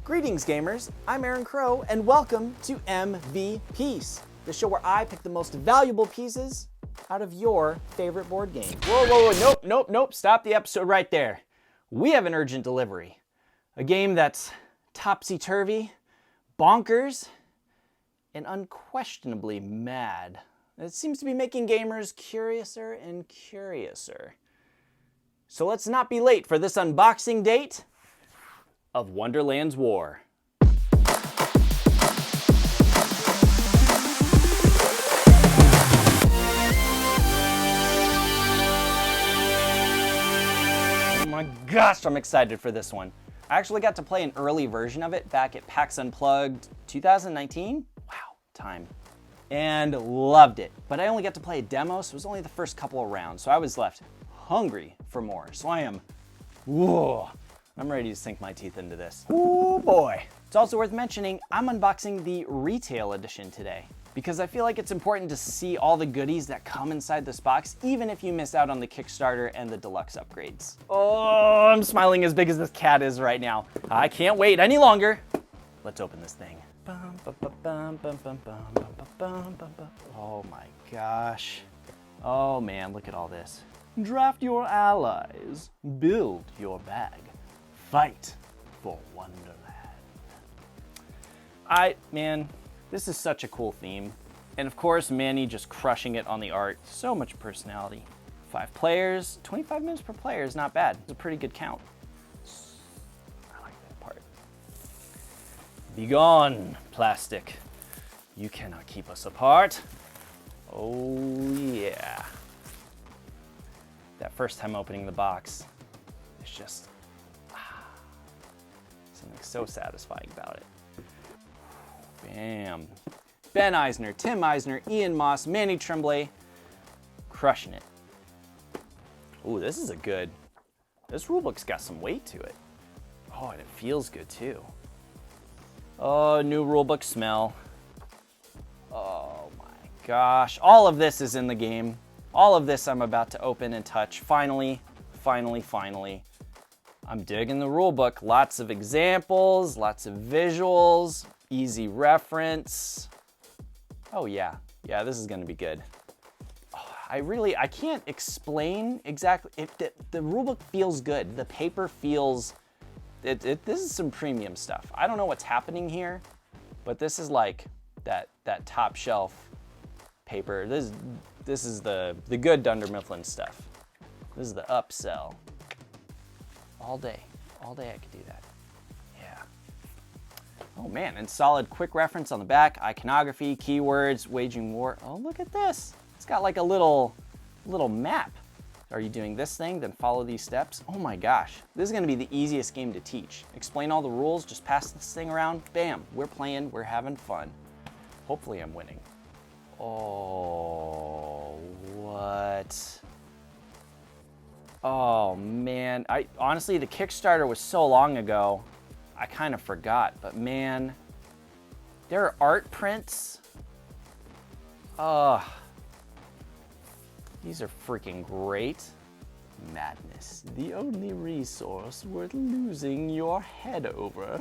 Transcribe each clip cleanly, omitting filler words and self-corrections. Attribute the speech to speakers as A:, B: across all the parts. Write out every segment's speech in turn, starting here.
A: Greetings gamers, I'm Aaron Crow and welcome to MVPiece, the show where I pick the most valuable pieces out of your favorite board game. Whoa, nope, stop the episode right there. We have an urgent delivery. A game that's topsy-turvy, bonkers, and unquestionably mad. It seems to be making gamers curiouser and curiouser. So let's not be late for this unboxing date of Wonderland's War. Oh my gosh, I'm excited for this one. I actually got to play an early version of it back at PAX Unplugged 2019. Wow, time. And loved it. But I only got to play a demo, so it was only the first couple of rounds. So I was left hungry for more. So I'm ready to sink my teeth into this. Oh boy. It's also worth mentioning, I'm unboxing the retail edition today because I feel like it's important to see all the goodies that come inside this box, even if you miss out on the Kickstarter and the deluxe upgrades. Oh, I'm smiling as big as this cat is right now. I can't wait any longer. Let's open this thing. Oh my gosh. Oh man, look at all this. Draft your allies, build your bag. Fight for Wonderland. Man, this is such a cool theme. And of course, Manny just crushing it on the art. So much personality. 5 players, 25 minutes per player is not bad. It's a pretty good count. I like that part. Be gone, plastic. You cannot keep us apart. Oh yeah. That first time opening the box, it's just something so satisfying about it. Bam. Ben Eisner, Tim Eisner, Ian Moss, Manny Tremblay, crushing it. Ooh, this is this rulebook's got some weight to it. Oh, and it feels good too. Oh, new rulebook smell. Oh my gosh. All of this is in the game. All of this I'm about to open and touch. Finally. I'm digging the rulebook. Lots of examples, lots of visuals, easy reference. Oh yeah, this is gonna be good. Oh, I can't explain exactly. The rulebook feels good. The paper feels, this is some premium stuff. I don't know what's happening here, but this is like that top shelf paper. This is the good Dunder Mifflin stuff. This is the upsell. All day I could do that. Yeah. Oh man, and solid quick reference on the back, iconography, keywords, waging war. Oh, look at this. It's got like a little map. Are you doing this thing? Then follow these steps. Oh my gosh, this is gonna be the easiest game to teach. Explain all the rules, just pass this thing around, bam, we're playing, we're having fun. Hopefully I'm winning. Oh, what? Oh man, honestly, the Kickstarter was so long ago, I kind of forgot, but man, there are art prints. These are freaking great. Madness, the only resource worth losing your head over.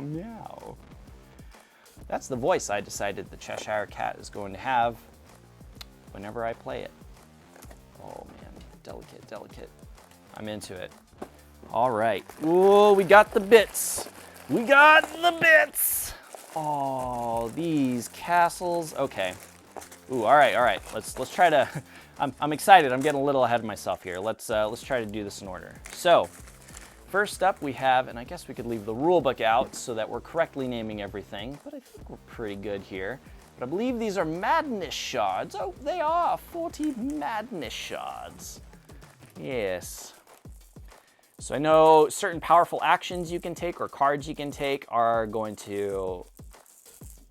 A: Meow. That's the voice I decided the Cheshire Cat is going to have whenever I play it. Oh man, delicate. I'm into it. All right. Ooh, we got the bits. Oh, these castles. Okay. Ooh, all right. Let's try to. I'm excited. I'm getting a little ahead of myself here. Let's try to do this in order. So, first up we have, and I guess we could leave the rule book out so that we're correctly naming everything, but I think we're pretty good here. But I believe these are madness shards. Oh, they are 40 madness shards. Yes. So I know certain powerful actions you can take or cards you can take are going to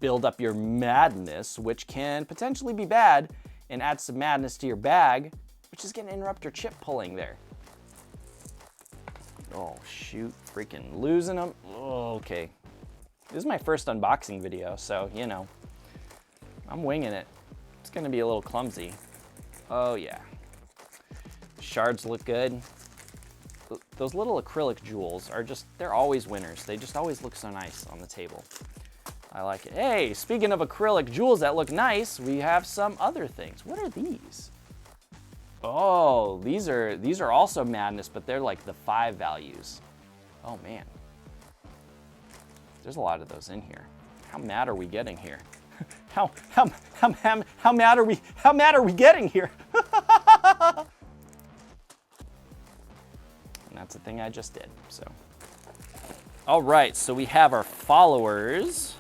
A: build up your madness, which can potentially be bad and add some madness to your bag, which is going to interrupt your chip pulling there. Oh shoot, freaking losing them. Oh, okay. This is my first unboxing video, so you know, I'm winging it. It's gonna be a little clumsy. Oh yeah. Shards look good. those little acrylic jewels are just, they're always winners. They just always look so nice on the table. I like it. Hey, speaking of acrylic jewels that look nice, we have some other things. What are these? Oh, these are also madness, but they're like the 5 values. Oh man. There's a lot of those in here. How mad are we getting here? How mad are we getting here? And that's the thing I just did, so. All right, so we have our followers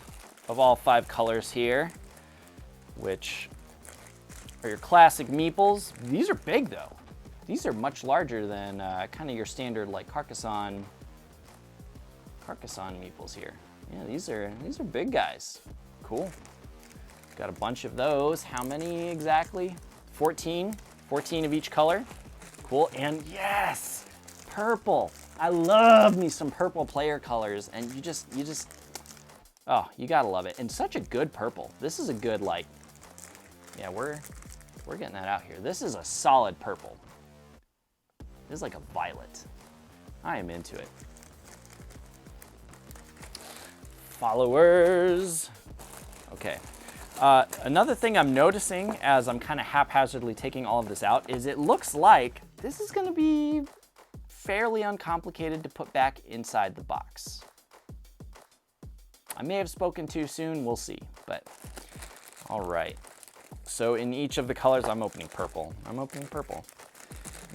A: of all 5 colors here, which are your classic meeples. These are big though. These are much larger than kind of your standard like Carcassonne meeples here. Yeah, these are big guys. Cool. Got a bunch of those. How many exactly? 14 of each color. Cool, and yes, purple. I love me some purple player colors, and you just, oh, you gotta love it. And such a good purple. This is a good, like, yeah, we're getting that out here. This is a solid purple. This is like a violet. I am into it. Followers. Okay. Another thing I'm noticing as I'm kind of haphazardly taking all of this out is it looks like this is gonna be fairly uncomplicated to put back inside the box. I may have spoken too soon, we'll see, but all right. So in each of the colors, I'm opening purple.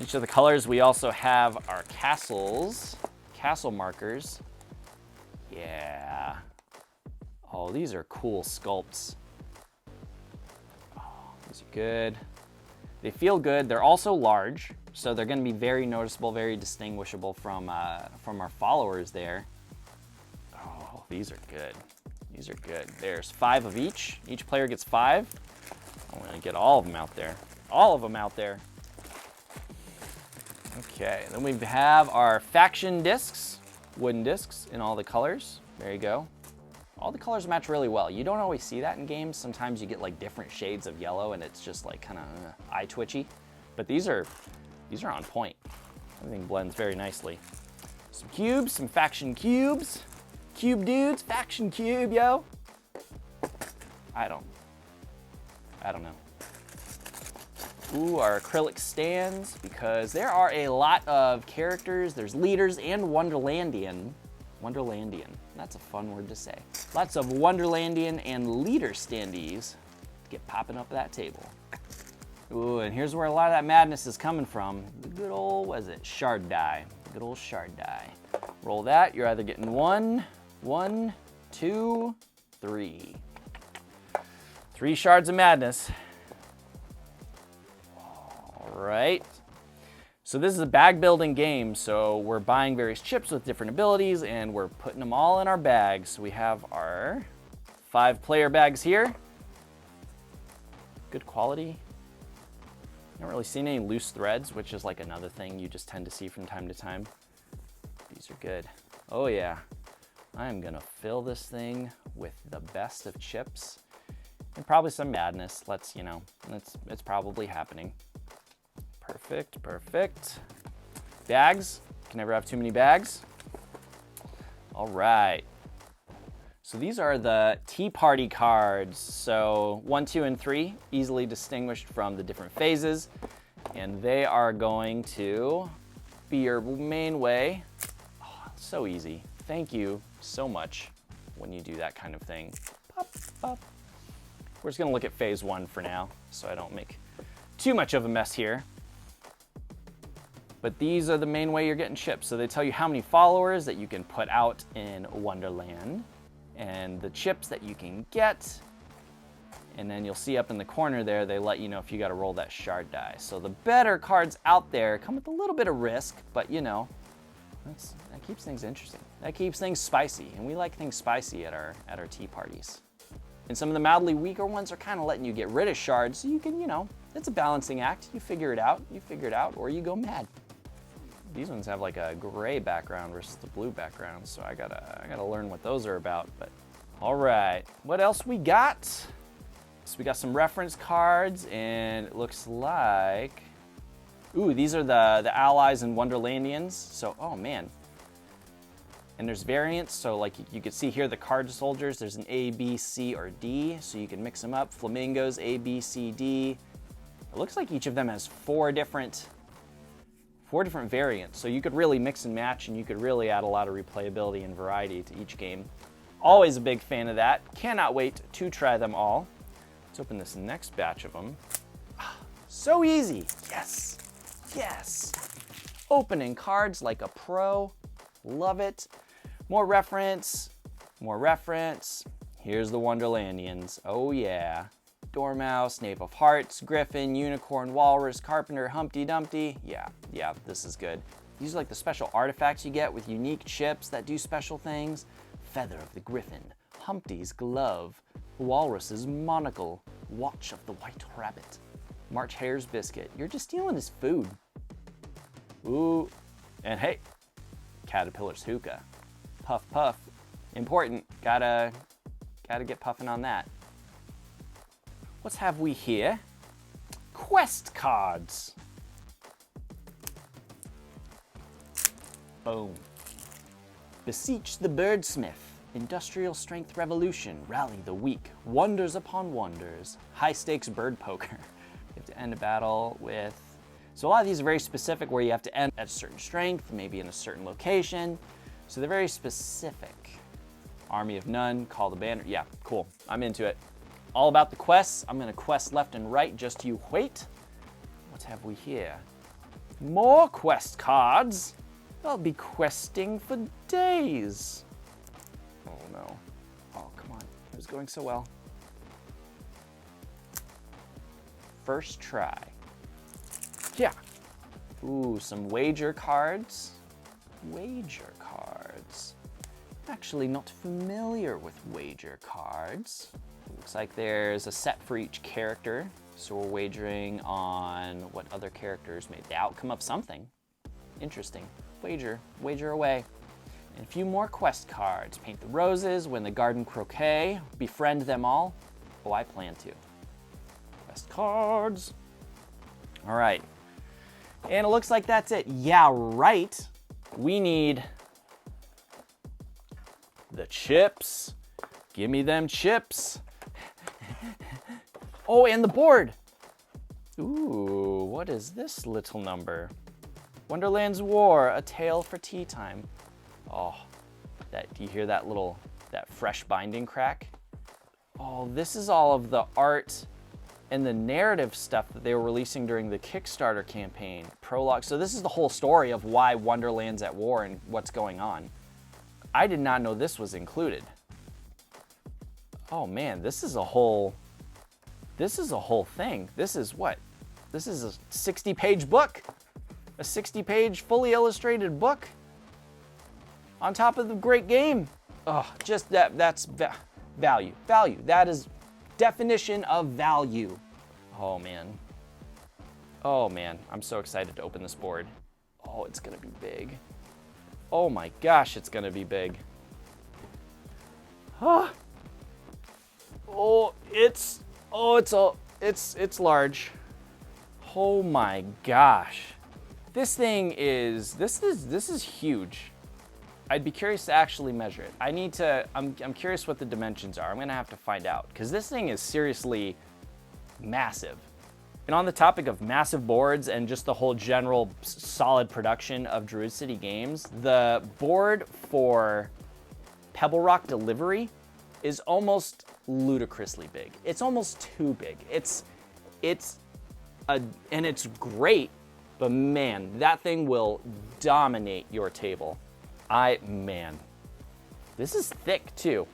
A: Each of the colors, we also have our castles, castle markers. Yeah. Oh, these are cool sculpts. Oh, these are good. They feel good. They're also large, so they're gonna be very noticeable, very distinguishable from our followers there. Oh, these are good. These are good. There's 5 of each. Each player gets 5. I'm gonna get all of them out there. All of them out there. Okay, then we have our faction discs, wooden discs in all the colors. There you go. All the colors match really well. You don't always see that in games. Sometimes you get like different shades of yellow and it's just like kind of eye twitchy. But these are on point. Everything blends very nicely. Some cubes, some faction cubes. Cube dudes, faction cube, yo. I don't know. Ooh, our acrylic stands, because there are a lot of characters. There's leaders and Wonderlandian. That's a fun word to say. Lots of Wonderlandian and leader standees to get popping up that table. Ooh, and here's where a lot of that madness is coming from. The good old, what is it, shard die. Good old shard die. Roll that, you're either getting 1, 2, 3. 3 shards of madness. All right. So this is a bag building game, so we're buying various chips with different abilities and we're putting them all in our bags. So we have our 5 player bags here. Good quality. I haven't really seen any loose threads, which is like another thing you just tend to see from time to time. These are good. Oh yeah. I am gonna fill this thing with the best of chips and probably some madness. It's probably happening. Perfect. Bags, can never have too many bags. All right. So these are the Tea Party cards. So 1, 2, and 3, easily distinguished from the different phases. And they are going to be your main way. Oh, so easy. Thank you so much when you do that kind of thing. Pop, pop. We're just gonna look at phase 1 for now, so I don't make too much of a mess here. But these are the main way you're getting chips. So they tell you how many followers that you can put out in Wonderland and the chips that you can get. And then you'll see up in the corner there, they let you know if you gotta roll that shard die. So the better cards out there come with a little bit of risk, but you know, that keeps things interesting. That keeps things spicy, and we like things spicy at our tea parties. And some of the mildly weaker ones are kind of letting you get rid of shards, so you can, you know, it's a balancing act. You figure it out, or you go mad. These ones have like a gray background versus the blue background, so I gotta learn what those are about. But all right, what else we got? So we got some reference cards, and it looks like Ooh, these are the allies and Wonderlandians. So, oh man. And there's variants, so like you can see here the card soldiers, there's an A, B, C, or D, so you can mix them up. Flamingos, A, B, C, D. It looks like each of them has four different variants, so you could really mix and match, and you could really add a lot of replayability and variety to each game. Always a big fan of that. Cannot wait to try them all. Let's open this next batch of them. So easy. Yes. Yes. Opening cards like a pro. Love it. More reference. More reference. Here's the Wonderlandians. Oh yeah. Dormouse, Knave of Hearts, Griffin, Unicorn, Walrus, Carpenter, Humpty Dumpty. Yeah, this is good. These are like the special artifacts you get with unique chips that do special things. Feather of the Griffin, Humpty's glove, Walrus's monocle, Watch of the White Rabbit, March Hare's biscuit. You're just stealing his food. Ooh, and hey, Caterpillar's hookah. Puff puff, important. Gotta get puffing on that. What have we here? Quest cards. Boom. Beseech the Birdsmith. Industrial Strength Revolution. Rally the weak. Wonders upon wonders. High stakes bird poker. You have to end a battle with... So a lot of these are very specific where you have to end at a certain strength, maybe in a certain location. So they're very specific. Army of None, Call the Banner. Yeah, cool. I'm into it. All about the quests. I'm gonna quest left and right, just you wait. What have we here? More quest cards. I'll be questing for days. Oh no. Oh, come on. It was going so well. First try. Yeah. Ooh, some wager cards. Wager cards. I'm actually not familiar with wager cards. Looks like there's a set for each character. So we're wagering on what other characters made. The outcome of something. Interesting. Wager away. And a few more quest cards. Paint the roses, win the garden croquet, befriend them all. Oh, I plan to. Quest cards. All right. And it looks like that's it. Yeah, right. We need the chips. Give me them chips. Oh, and the board. Ooh, what is this little number? Wonderland's War, A Tale for Tea Time. Oh, do you hear that fresh binding crack? Oh, this is all of the art and the narrative stuff that they were releasing during the Kickstarter campaign. Prologue. So this is the whole story of why Wonderland's at war and what's going on. I did not know this was included. Oh man, this is a whole thing. This is what? This is a 60-page book. A 60-page fully illustrated book on top of the great game. Oh, just that's value. Value. That is definition of value. Oh man. Oh man, I'm so excited to open this board. Oh, it's gonna be big. Oh my gosh, it's gonna be big. Huh? Oh, it's large. Oh my gosh. This thing is, this is huge. I'd be curious to actually measure it. I'm curious what the dimensions are. I'm gonna have to find out, because this thing is seriously massive. And on the topic of massive boards and just the whole general solid production of Druid City games, the board for Pebble Rock Delivery is almost ludicrously big. It's almost too big. And it's great, but man, that thing will dominate your table. Man, this is thick too.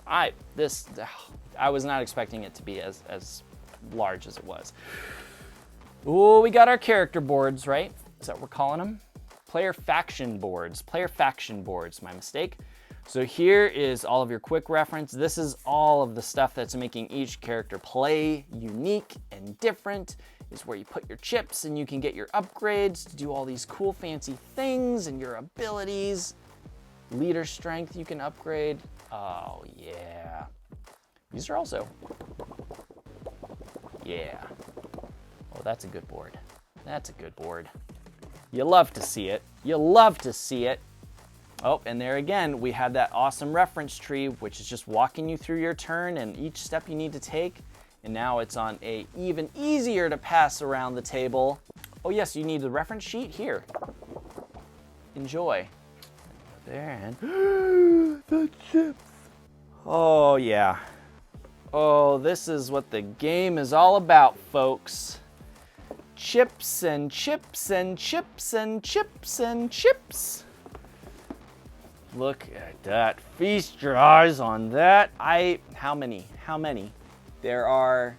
A: I was not expecting it to be as large as it was. Ooh, we got our character boards, right? Is that what we're calling them? Player faction boards, my mistake. So here is all of your quick reference. This is all of the stuff that's making each character play unique and different. Is where you put your chips and you can get your upgrades to do all these cool fancy things and your abilities. Leader strength you can upgrade. Oh yeah. These are also, yeah. Oh, that's a good board. That's a good board. You love to see it. You love to see it. Oh, and there again, we had that awesome reference tree, which is just walking you through your turn and each step you need to take. And now it's on a even easier to pass around the table. Oh yes, you need the reference sheet here. Enjoy. There and the chips. Oh yeah. Oh, this is what the game is all about, folks. Chips and chips and chips and chips and chips. Look at that. Feast your eyes on that. How many? How many? There are,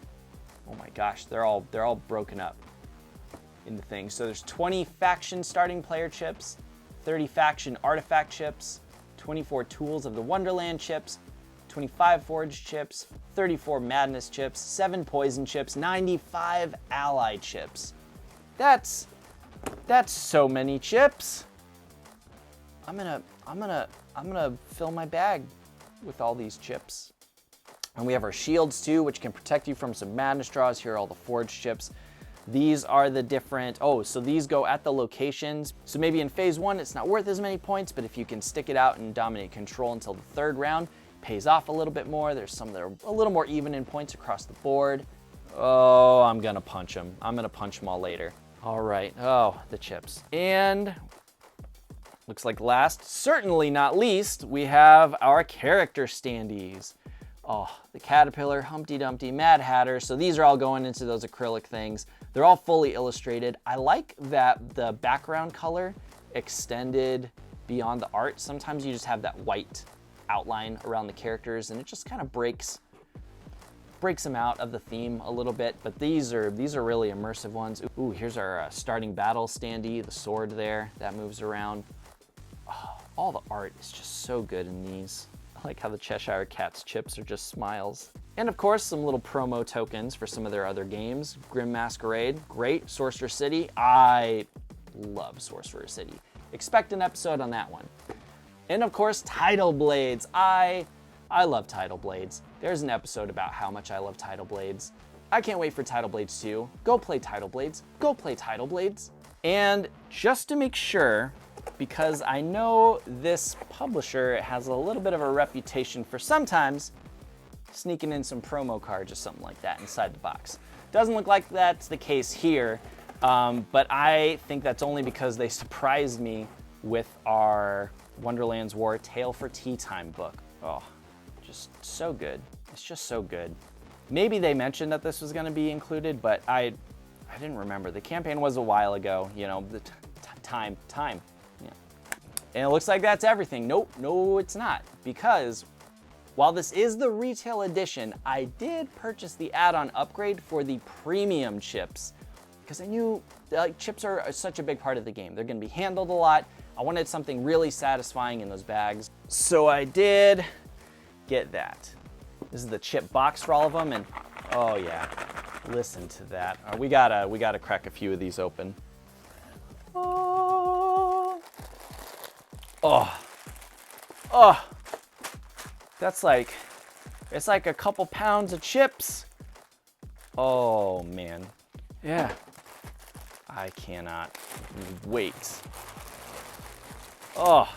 A: oh my gosh, they're all broken up into things. So there's 20 faction starting player chips, 30 faction artifact chips, 24 tools of the Wonderland chips, 25 forge chips, 34 madness chips, 7 poison chips, 95 ally chips. That's so many chips. I'm gonna fill my bag with all these chips. And we have our shields too, which can protect you from some madness draws. Here are all the forge chips. These are the different, so these go at the locations. So maybe in phase 1, it's not worth as many points, but if you can stick it out and dominate control until the 3rd round, it pays off a little bit more. There's some that are a little more even in points across the board. Oh, I'm gonna punch them. I'm gonna punch them all later. All right, the chips. And looks like last, certainly not least, we have our character standees. Oh, the Caterpillar, Humpty Dumpty, Mad Hatter. So these are all going into those acrylic things. They're all fully illustrated. I like that the background color extended beyond the art. Sometimes you just have that white outline around the characters and it just kind of breaks them out of the theme a little bit, but these are really immersive ones. Ooh, here's our starting battle standee, the sword there, that moves around. Oh, all the art is just so good in these. I like how the Cheshire Cat's chips are just smiles. And of course, some little promo tokens for some of their other games. Grim Masquerade, great. Sorcerer City, I love Sorcerer City. Expect an episode on that one. And of course, Tidal Blades. I love Tidal Blades. There's an episode about how much I love Tidal Blades. I can't wait for Tidal Blades 2. Go play Tidal Blades. Go play Tidal Blades. And just to make sure, because I know this publisher has a little bit of a reputation for sometimes sneaking in some promo cards or something like that inside the box. Doesn't look like that's the case here, but I think that's only because they surprised me with our Wonderland's War Tale for Tea Time book. Oh, just so good. It's just so good. Maybe they mentioned that this was going to be included, but I didn't remember. The campaign was a while ago, you know, the time. Yeah. And it looks like that's everything. Nope, no, it's not. Because while this is the retail edition, I did purchase the add-on upgrade for the premium chips because I knew chips are such a big part of the game. They're going to be handled a lot. I wanted something really satisfying in those bags. So I did get that. This is the chip box for all of them, and oh yeah, listen to that. We gotta crack a few of these open. Oh, that's like, it's like a couple pounds of chips. Oh man, yeah. I cannot wait. Oh,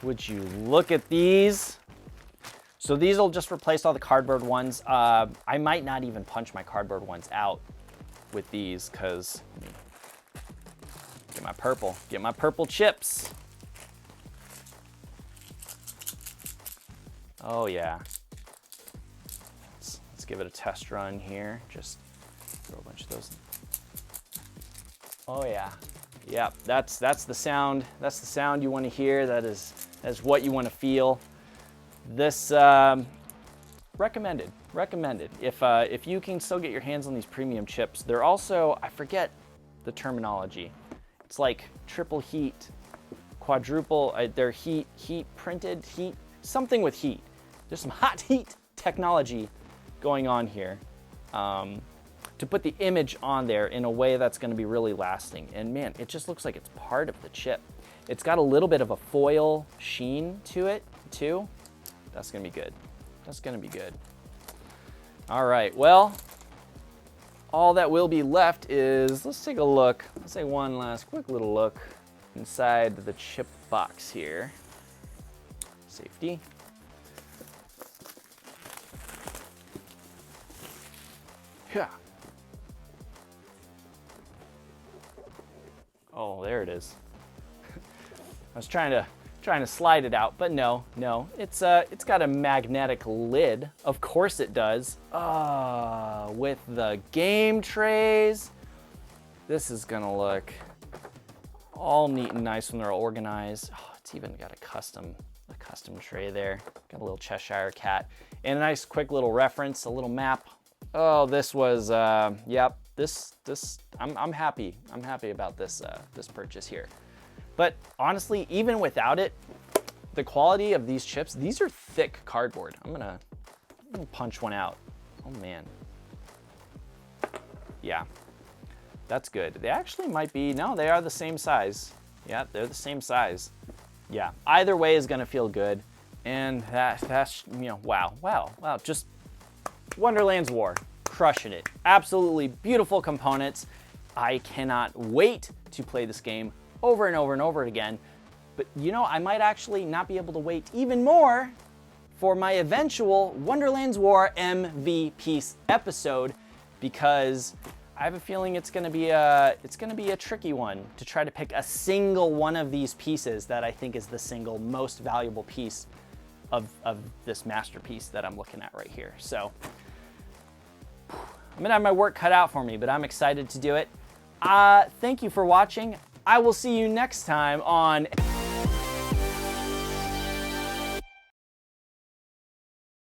A: would you look at these? So these will just replace all the cardboard ones. I might not even punch my cardboard ones out with these because get my purple chips. Oh yeah. Let's give it a test run here. Just throw a bunch of those. Oh yeah. Yep, that's the sound. That's the sound you want to hear. That is what you want to feel. This recommended. If you can still get your hands on these premium chips, they're also, I forget the terminology. It's like triple heat, quadruple. They're heat printed, something with heat. There's some hot heat technology going on here to put the image on there in a way that's going to be really lasting. And man, it just looks like it's part of the chip. It's got a little bit of a foil sheen to it too. That's gonna be good. That's gonna be good. All right, well, all that will be left is, let's take a look. Let's take one last quick little look inside the chip box here. Safety. Yeah. Oh, there it is. I was trying to slide it out, but no, it's got a magnetic lid. Of course it does. With the game trays. This is gonna look all neat and nice when they're organized. Oh, it's even got a custom tray there. Got a little Cheshire cat and a nice quick little reference, a little map. Oh, this was, yep. I'm happy. I'm happy about this purchase here. But honestly, even without it, the quality of these chips, these are thick cardboard. I'm gonna punch one out. Oh man. Yeah, that's good. They actually might be, no, they are the same size. Yeah, they're the same size. Yeah, either way is gonna feel good. And that's, you know, wow. Just Wonderland's War, crushing it. Absolutely beautiful components. I cannot wait to play this game over and over and over again. But you know, I might actually not be able to wait even more for my eventual Wonderland's War MVPiece episode, because I have a feeling it's gonna be a tricky one to try to pick a single one of these pieces that I think is the single most valuable piece of this masterpiece that I'm looking at right here. So I'm gonna have my work cut out for me, but I'm excited to do it. Thank you for watching. I will see you next time on